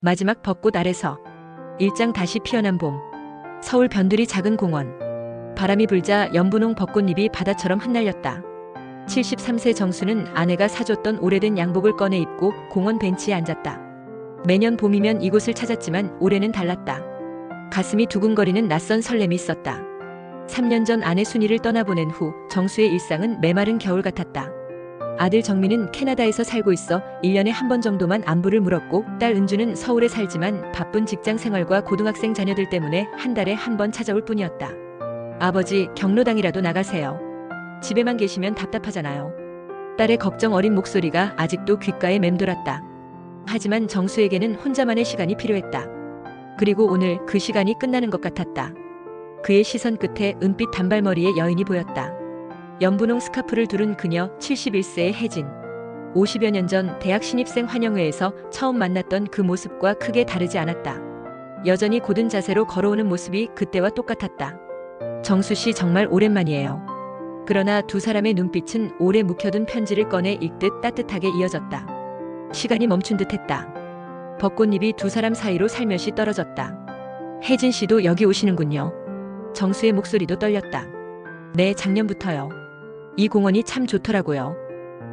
마지막 벚꽃 아래서 일장 다시 피어난 봄. 서울 변두리 작은 공원. 바람이 불자 연분홍 벚꽃잎이 바다처럼 흩날렸다. 73세 정수는 아내가 사줬던 오래된 양복을 꺼내 입고 공원 벤치에 앉았다. 매년 봄이면 이곳을 찾았지만 올해는 달랐다. 가슴이 두근거리는 낯선 설렘이 있었다. 3년 전 아내 순이를 떠나보낸 후 정수의 일상은 메마른 겨울 같았다. 아들 정민은 캐나다에서 살고 있어 1년에 한 번 정도만 안부를 물었고, 딸 은주는 서울에 살지만 바쁜 직장 생활과 고등학생 자녀들 때문에 한 달에 한 번 찾아올 뿐이었다. 아버지, 경로당이라도 나가세요. 집에만 계시면 답답하잖아요. 딸의 걱정 어린 목소리가 아직도 귓가에 맴돌았다. 하지만 정수에게는 혼자만의 시간이 필요했다. 그리고 오늘 그 시간이 끝나는 것 같았다. 그의 시선 끝에 은빛 단발머리의 여인이 보였다. 연분홍 스카프를 두른 그녀, 71세의 혜진. 50여 년 전 대학 신입생 환영회에서 처음 만났던 그 모습과 크게 다르지 않았다. 여전히 고든 자세로 걸어오는 모습이 그때와 똑같았다. 정수 씨, 정말 오랜만이에요. 그러나 두 사람의 눈빛은 오래 묵혀둔 편지를 꺼내 읽듯 따뜻하게 이어졌다. 시간이 멈춘 듯했다. 벚꽃잎이 두 사람 사이로 살며시 떨어졌다. 혜진 씨도 여기 오시는군요. 정수의 목소리도 떨렸다. 네, 작년부터요. 이 공원이 참 좋더라고요.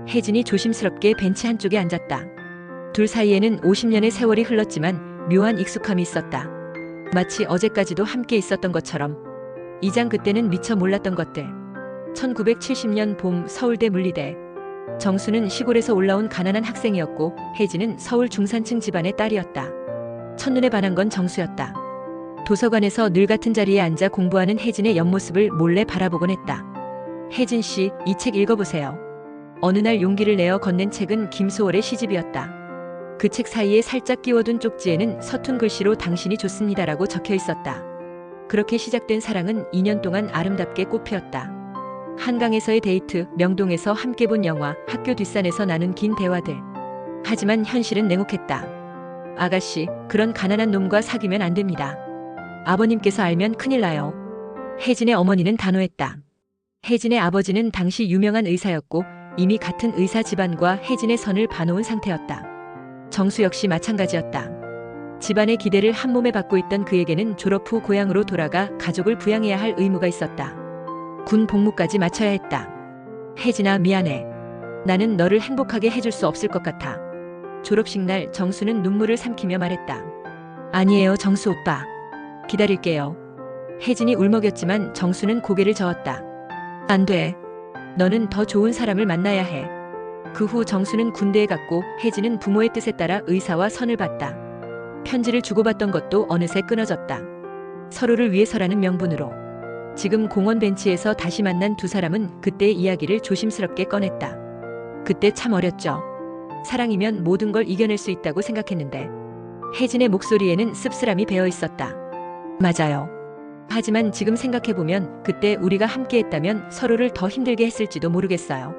혜진이 조심스럽게 벤치 한쪽에 앉았다. 둘 사이에는 50년의 세월이 흘렀지만 묘한 익숙함이 있었다. 마치 어제까지도 함께 있었던 것처럼. 이장 그때는 미처 몰랐던 것들. 1970년 봄 서울대 물리대. 정수는 시골에서 올라온 가난한 학생이었고 혜진은 서울 중산층 집안의 딸이었다. 첫눈에 반한 건 정수였다. 도서관에서 늘 같은 자리에 앉아 공부하는 혜진의 옆모습을 몰래 바라보곤 했다. 혜진 씨, 이 책 읽어보세요. 어느 날 용기를 내어 건넨 책은 김소월의 시집이었다. 그 책 사이에 살짝 끼워둔 쪽지에는 서툰 글씨로 당신이 좋습니다라고 적혀 있었다. 그렇게 시작된 사랑은 2년 동안 아름답게 꽃피었다. 한강에서의 데이트, 명동에서 함께 본 영화, 학교 뒷산에서 나눈 긴 대화들. 하지만 현실은 냉혹했다. 아가씨, 그런 가난한 놈과 사귀면 안 됩니다. 아버님께서 알면 큰일 나요. 혜진의 어머니는 단호했다. 혜진의 아버지는 당시 유명한 의사였고 이미 같은 의사 집안과 혜진의 선을 봐놓은 상태였다. 정수 역시 마찬가지였다. 집안의 기대를 한몸에 받고 있던 그에게는 졸업 후 고향으로 돌아가 가족을 부양해야 할 의무가 있었다. 군 복무까지 마쳐야 했다. 혜진아, 미안해. 나는 너를 행복하게 해줄 수 없을 것 같아. 졸업식 날 정수는 눈물을 삼키며 말했다. 아니에요, 정수 오빠. 기다릴게요. 혜진이 울먹였지만 정수는 고개를 저었다. 안 돼. 너는 더 좋은 사람을 만나야 해. 그 후 정수는 군대에 갔고 혜진은 부모의 뜻에 따라 의사와 선을 봤다. 편지를 주고받던 것도 어느새 끊어졌다. 서로를 위해서라는 명분으로. 지금 공원 벤치에서 다시 만난 두 사람은 그때의 이야기를 조심스럽게 꺼냈다. 그때 참 어렸죠. 사랑이면 모든 걸 이겨낼 수 있다고 생각했는데. 혜진의 목소리에는 씁쓸함이 배어 있었다. 맞아요. 하지만 지금 생각해보면 그때 우리가 함께했다면 서로를 더 힘들게 했을지도 모르겠어요.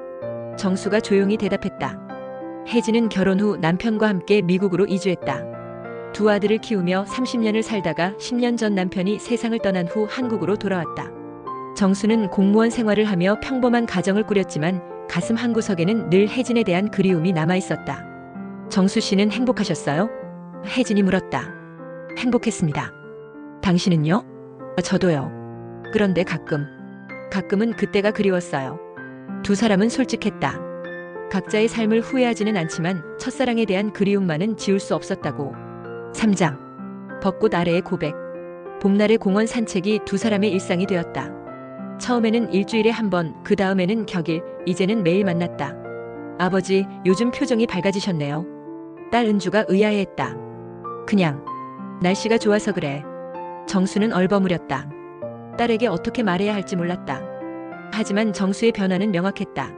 정수가 조용히 대답했다. 혜진은 결혼 후 남편과 함께 미국으로 이주했다. 두 아들을 키우며 30년을 살다가 10년 전 남편이 세상을 떠난 후 한국으로 돌아왔다. 정수는 공무원 생활을 하며 평범한 가정을 꾸렸지만 가슴 한구석에는 늘 혜진에 대한 그리움이 남아있었다. 정수 씨는 행복하셨어요? 혜진이 물었다. 행복했습니다. 당신은요? 저도요. 그런데 가끔은 그때가 그리웠어요. 두 사람은 솔직했다. 각자의 삶을 후회하지는 않지만 첫사랑에 대한 그리움만은 지울 수 없었다고. 3장. 벚꽃 아래의 고백. 봄날의 공원 산책이 두 사람의 일상이 되었다. 처음에는 일주일에 한 번, 그 다음에는 격일, 이제는 매일 만났다. 아버지, 요즘 표정이 밝아지셨네요. 딸 은주가 의아해했다. 그냥 날씨가 좋아서 그래. 정수는 얼버무렸다. 딸에게 어떻게 말해야 할지 몰랐다. 하지만 정수의 변화는 명확했다.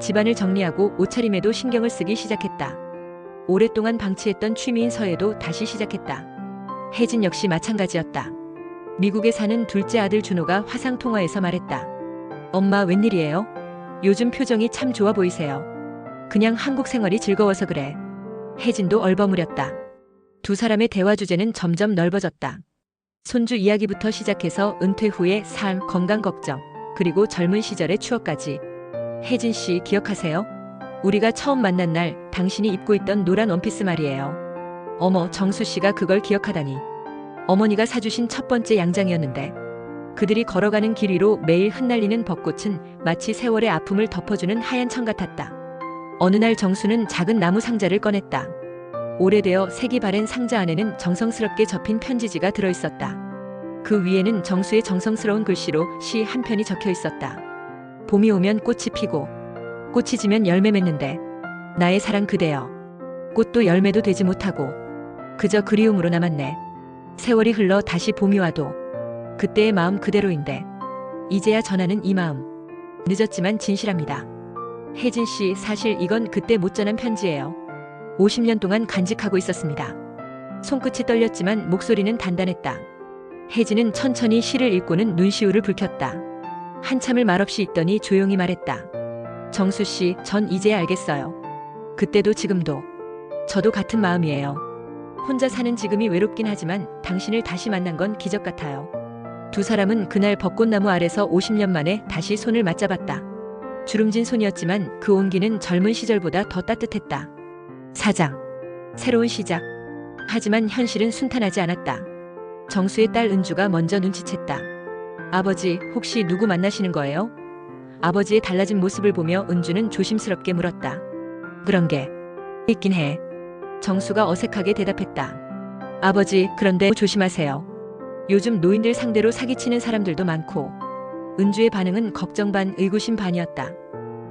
집안을 정리하고 옷차림에도 신경을 쓰기 시작했다. 오랫동안 방치했던 취미인 서예도 다시 시작했다. 혜진 역시 마찬가지였다. 미국에 사는 둘째 아들 준호가 화상통화에서 말했다. 엄마, 웬일이에요? 요즘 표정이 참 좋아 보이세요. 그냥 한국 생활이 즐거워서 그래. 혜진도 얼버무렸다. 두 사람의 대화 주제는 점점 넓어졌다. 손주 이야기부터 시작해서 은퇴 후의 삶, 건강 걱정, 그리고 젊은 시절의 추억까지. 혜진 씨, 기억하세요? 우리가 처음 만난 날 당신이 입고 있던 노란 원피스 말이에요. 어머, 정수 씨가 그걸 기억하다니. 어머니가 사주신 첫 번째 양장이었는데. 그들이 걸어가는 길 위로 매일 흩날리는 벚꽃은 마치 세월의 아픔을 덮어주는 하얀 천 같았다. 어느 날 정수는 작은 나무 상자를 꺼냈다. 오래되어 색이 바랜 상자 안에는 정성스럽게 접힌 편지지가 들어있었다. 그 위에는 정수의 정성스러운 글씨로 시 한 편이 적혀 있었다. 봄이 오면 꽃이 피고 꽃이 지면 열매 맺는데 나의 사랑 그대여. 꽃도 열매도 되지 못하고 그저 그리움으로 남았네. 세월이 흘러 다시 봄이 와도 그때의 마음 그대로인데 이제야 전하는 이 마음. 늦었지만 진실합니다. 혜진 씨, 사실 이건 그때 못 전한 편지예요. 50년 동안 간직하고 있었습니다. 손끝이 떨렸지만 목소리는 단단했다. 혜진은 천천히 시를 읽고는 눈시울을 붉혔다. 한참을 말없이 있더니 조용히 말했다. 정수 씨, 전 이제야 알겠어요. 그때도 지금도 저도 같은 마음이에요. 혼자 사는 지금이 외롭긴 하지만 당신을 다시 만난 건 기적 같아요. 두 사람은 그날 벚꽃나무 아래서 50년 만에 다시 손을 맞잡았다. 주름진 손이었지만 그 온기는 젊은 시절보다 더 따뜻했다. 사장. 새로운 시작. 하지만 현실은 순탄하지 않았다. 정수의 딸 은주가 먼저 눈치챘다. 아버지, 혹시 누구 만나시는 거예요? 아버지의 달라진 모습을 보며 은주는 조심스럽게 물었다. 그런 게 있긴 해. 정수가 어색하게 대답했다. 아버지, 그런데 조심하세요. 요즘 노인들 상대로 사기치는 사람들도 많고. 은주의 반응은 걱정 반 의구심 반이었다.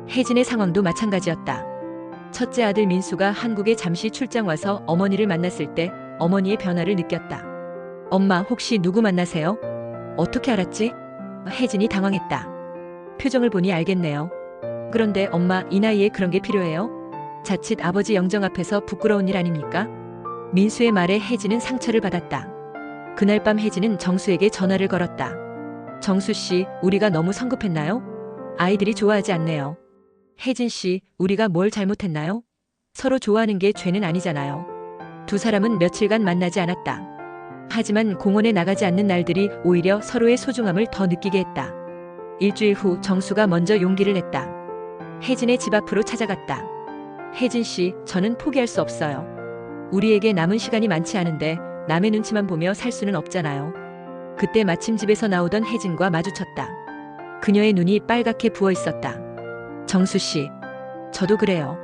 혜진의 상황도 마찬가지였다. 첫째 아들 민수가 한국에 잠시 출장 와서 어머니를 만났을 때 어머니의 변화를 느꼈다. 엄마, 혹시 누구 만나세요? 어떻게 알았지? 혜진이 당황했다. 표정을 보니 알겠네요. 그런데 엄마, 이 나이에 그런 게 필요해요? 자칫 아버지 영정 앞에서 부끄러운 일 아닙니까? 민수의 말에 혜진은 상처를 받았다. 그날 밤 혜진은 정수에게 전화를 걸었다. 정수 씨, 우리가 너무 성급했나요? 아이들이 좋아하지 않네요. 혜진 씨, 우리가 뭘 잘못했나요? 서로 좋아하는 게 죄는 아니잖아요. 두 사람은 며칠간 만나지 않았다. 하지만 공원에 나가지 않는 날들이 오히려 서로의 소중함을 더 느끼게 했다. 일주일 후 정수가 먼저 용기를 냈다. 혜진의 집 앞으로 찾아갔다. 혜진 씨, 저는 포기할 수 없어요. 우리에게 남은 시간이 많지 않은데 남의 눈치만 보며 살 수는 없잖아요. 그때 마침 집에서 나오던 혜진과 마주쳤다. 그녀의 눈이 빨갛게 부어 있었다. 정수 씨, 저도 그래요.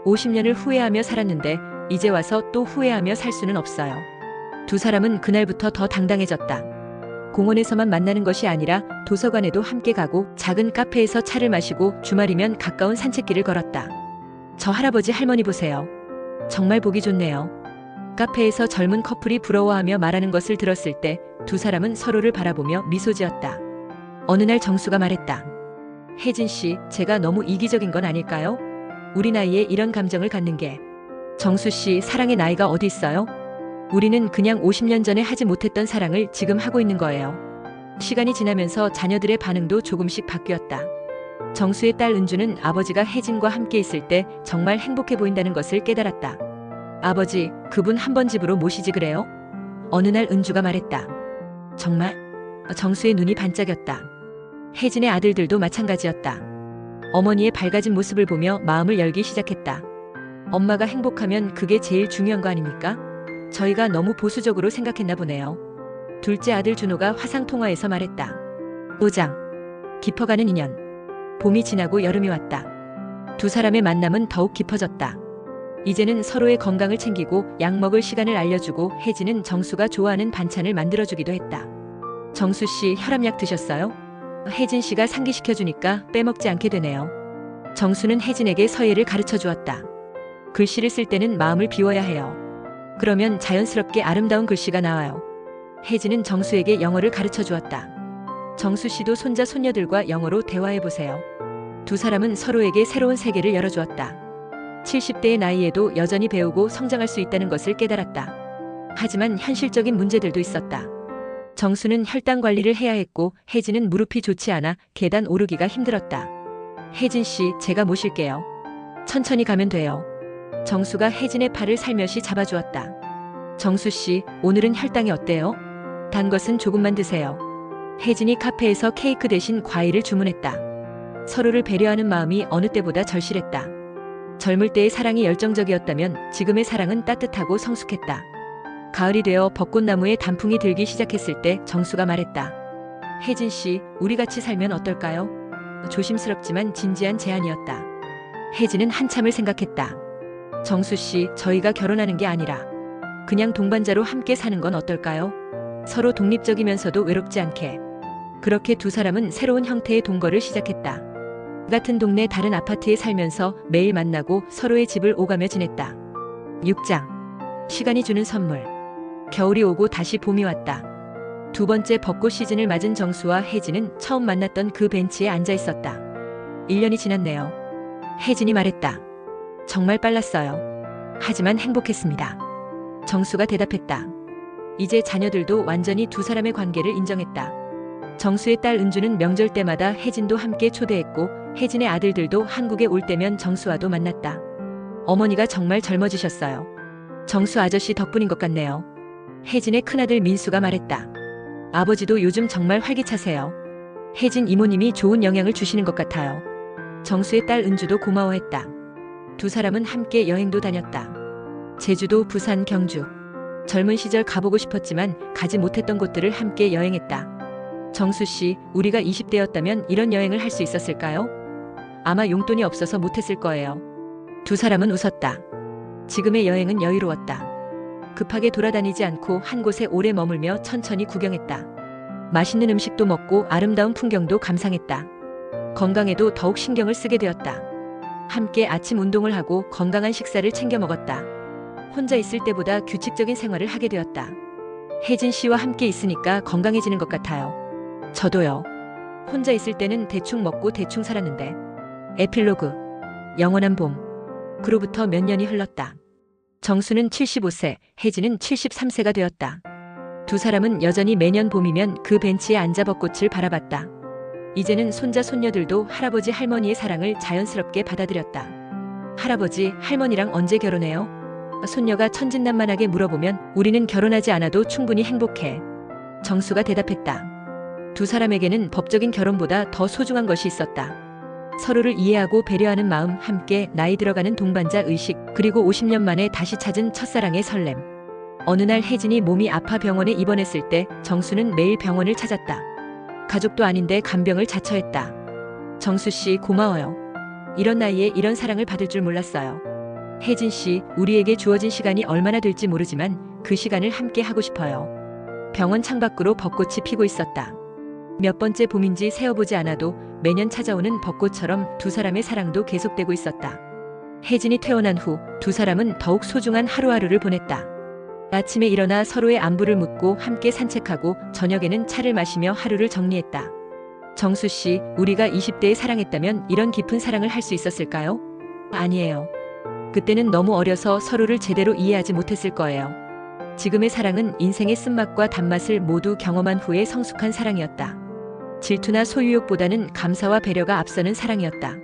50년을 후회하며 살았는데 이제 와서 또 후회하며 살 수는 없어요. 두 사람은 그날부터 더 당당해졌다. 공원에서만 만나는 것이 아니라 도서관에도 함께 가고 작은 카페에서 차를 마시고 주말이면 가까운 산책길을 걸었다. 저 할아버지 할머니 보세요. 정말 보기 좋네요. 카페에서 젊은 커플이 부러워하며 말하는 것을 들었을 때 두 사람은 서로를 바라보며 미소 지었다. 어느 날 정수가 말했다. 혜진 씨, 제가 너무 이기적인 건 아닐까요? 우리 나이에 이런 감정을 갖는 게. 정수 씨, 사랑의 나이가 어디 있어요? 우리는 그냥 50년 전에 하지 못했던 사랑을 지금 하고 있는 거예요. 시간이 지나면서 자녀들의 반응도 조금씩 바뀌었다. 정수의 딸 은주는 아버지가 혜진과 함께 있을 때 정말 행복해 보인다는 것을 깨달았다. 아버지, 그분 한번 집으로 모시지 그래요? 어느 날 은주가 말했다. 정말? 정수의 눈이 반짝였다. 혜진의 아들들도 마찬가지였다. 어머니의 밝아진 모습을 보며 마음을 열기 시작했다. 엄마가 행복하면 그게 제일 중요한 거 아닙니까? 저희가 너무 보수적으로 생각했나 보네요. 둘째 아들 준호가 화상통화에서 말했다. 오장. 깊어가는 인연. 봄이 지나고 여름이 왔다. 두 사람의 만남은 더욱 깊어졌다. 이제는 서로의 건강을 챙기고 약 먹을 시간을 알려주고 혜진은 정수가 좋아하는 반찬을 만들어주기도 했다. 정수 씨, 혈압약 드셨어요? 혜진 씨가 상기시켜주니까 빼먹지 않게 되네요. 정수는 혜진에게 서예를 가르쳐 주었다. 글씨를 쓸 때는 마음을 비워야 해요. 그러면 자연스럽게 아름다운 글씨가 나와요. 혜진은 정수에게 영어를 가르쳐 주었다. 정수 씨도 손자 손녀들과 영어로 대화해 보세요. 두 사람은 서로에게 새로운 세계를 열어주었다. 70대의 나이에도 여전히 배우고 성장할 수 있다는 것을 깨달았다. 하지만 현실적인 문제들도 있었다. 정수는 혈당 관리를 해야 했고 혜진은 무릎이 좋지 않아 계단 오르기가 힘들었다. 혜진 씨, 제가 모실게요. 천천히 가면 돼요. 정수가 혜진의 팔을 살며시 잡아주었다. 정수 씨, 오늘은 혈당이 어때요? 단 것은 조금만 드세요. 혜진이 카페에서 케이크 대신 과일을 주문했다. 서로를 배려하는 마음이 어느 때보다 절실했다. 젊을 때의 사랑이 열정적이었다면 지금의 사랑은 따뜻하고 성숙했다. 가을이 되어 벚꽃나무에 단풍이 들기 시작했을 때 정수가 말했다. 혜진 씨, 우리 같이 살면 어떨까요? 조심스럽지만 진지한 제안이었다. 혜진은 한참을 생각했다. 정수 씨, 저희가 결혼하는 게 아니라 그냥 동반자로 함께 사는 건 어떨까요? 서로 독립적이면서도 외롭지 않게. 그렇게 두 사람은 새로운 형태의 동거를 시작했다. 같은 동네 다른 아파트에 살면서 매일 만나고 서로의 집을 오가며 지냈다. 6장. 시간이 주는 선물. 겨울이 오고 다시 봄이 왔다. 두 번째 벚꽃 시즌을 맞은 정수와 혜진은 처음 만났던 그 벤치에 앉아 있었다. 1년이 지났네요. 혜진이 말했다. 정말 빨랐어요. 하지만 행복했습니다. 정수가 대답했다. 이제 자녀들도 완전히 두 사람의 관계를 인정했다. 정수의 딸 은주는 명절 때마다 혜진도 함께 초대했고 혜진의 아들들도 한국에 올 때면 정수와도 만났다. 어머니가 정말 젊어지셨어요. 정수 아저씨 덕분인 것 같네요. 혜진의 큰아들 민수가 말했다. 아버지도 요즘 정말 활기차세요. 혜진 이모님이 좋은 영향을 주시는 것 같아요. 정수의 딸 은주도 고마워했다. 두 사람은 함께 여행도 다녔다. 제주도, 부산, 경주. 젊은 시절 가보고 싶었지만 가지 못했던 곳들을 함께 여행했다. 정수 씨, 우리가 20대였다면 이런 여행을 할 수 있었을까요? 아마 용돈이 없어서 못했을 거예요. 두 사람은 웃었다. 지금의 여행은 여유로웠다. 급하게 돌아다니지 않고 한 곳에 오래 머물며 천천히 구경했다. 맛있는 음식도 먹고 아름다운 풍경도 감상했다. 건강에도 더욱 신경을 쓰게 되었다. 함께 아침 운동을 하고 건강한 식사를 챙겨 먹었다. 혼자 있을 때보다 규칙적인 생활을 하게 되었다. 혜진 씨와 함께 있으니까 건강해지는 것 같아요. 저도요. 혼자 있을 때는 대충 먹고 대충 살았는데. 에필로그. 영원한 봄. 그로부터 몇 년이 흘렀다. 정수는 75세, 혜진은 73세가 되었다. 두 사람은 여전히 매년 봄이면 그 벤치에 앉아 벚꽃을 바라봤다. 이제는 손자 손녀들도 할아버지 할머니의 사랑을 자연스럽게 받아들였다. 할아버지, 할머니랑 언제 결혼해요? 손녀가 천진난만하게 물어보면 우리는 결혼하지 않아도 충분히 행복해. 정수가 대답했다. 두 사람에게는 법적인 결혼보다 더 소중한 것이 있었다. 서로를 이해하고 배려하는 마음, 함께 나이 들어가는 동반자 의식, 그리고 50년 만에 다시 찾은 첫사랑의 설렘. 어느 날 혜진이 몸이 아파 병원에 입원했을 때 정수는 매일 병원을 찾았다. 가족도 아닌데 간병을 자처했다. 정수 씨, 고마워요. 이런 나이에 이런 사랑을 받을 줄 몰랐어요. 혜진 씨, 우리에게 주어진 시간이 얼마나 될지 모르지만 그 시간을 함께 하고 싶어요. 병원 창밖으로 벚꽃이 피고 있었다. 몇 번째 봄인지 세어보지 않아도 매년 찾아오는 벚꽃처럼 두 사람의 사랑도 계속되고 있었다. 혜진이 퇴원한 후 두 사람은 더욱 소중한 하루하루를 보냈다. 아침에 일어나 서로의 안부를 묻고 함께 산책하고 저녁에는 차를 마시며 하루를 정리했다. 정수 씨, 우리가 20대에 사랑했다면 이런 깊은 사랑을 할 수 있었을까요? 아니에요. 그때는 너무 어려서 서로를 제대로 이해하지 못했을 거예요. 지금의 사랑은 인생의 쓴맛과 단맛을 모두 경험한 후에 성숙한 사랑이었다. 질투나 소유욕보다는 감사와 배려가 앞서는 사랑이었다.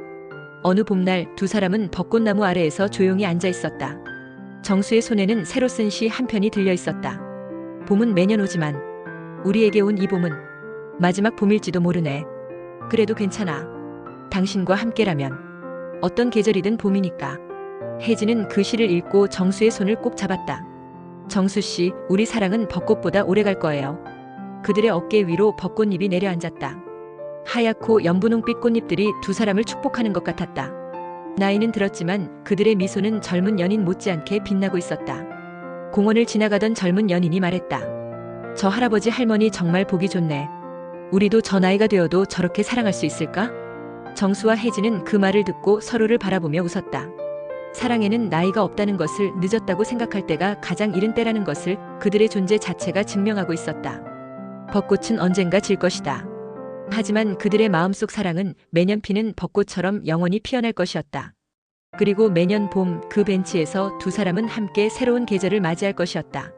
어느 봄날 두 사람은 벚꽃나무 아래에서 조용히 앉아 있었다. 정수의 손에는 새로 쓴 시 한 편이 들려 있었다. 봄은 매년 오지만 우리에게 온 이 봄은 마지막 봄일지도 모르네. 그래도 괜찮아. 당신과 함께라면 어떤 계절이든 봄이니까. 혜진은 그 시를 읽고 정수의 손을 꼭 잡았다. 정수 씨, 우리 사랑은 벚꽃보다 오래 갈 거예요. 그들의 어깨 위로 벚꽃잎이 내려앉았다. 하얗고 연분홍빛 꽃잎들이 두 사람을 축복하는 것 같았다. 나이는 들었지만 그들의 미소는 젊은 연인 못지않게 빛나고 있었다. 공원을 지나가던 젊은 연인이 말했다. 저 할아버지 할머니 정말 보기 좋네. 우리도 저 나이가 되어도 저렇게 사랑할 수 있을까? 정수와 혜진은 그 말을 듣고 서로를 바라보며 웃었다. 사랑에는 나이가 없다는 것을 늦었다고 생각할 때가 가장 이른 때라는 것을 그들의 존재 자체가 증명하고 있었다. 벚꽃은 언젠가 질 것이다. 하지만 그들의 마음속 사랑은 매년 피는 벚꽃처럼 영원히 피어날 것이었다. 그리고 매년 봄 그 벤치에서 두 사람은 함께 새로운 계절을 맞이할 것이었다.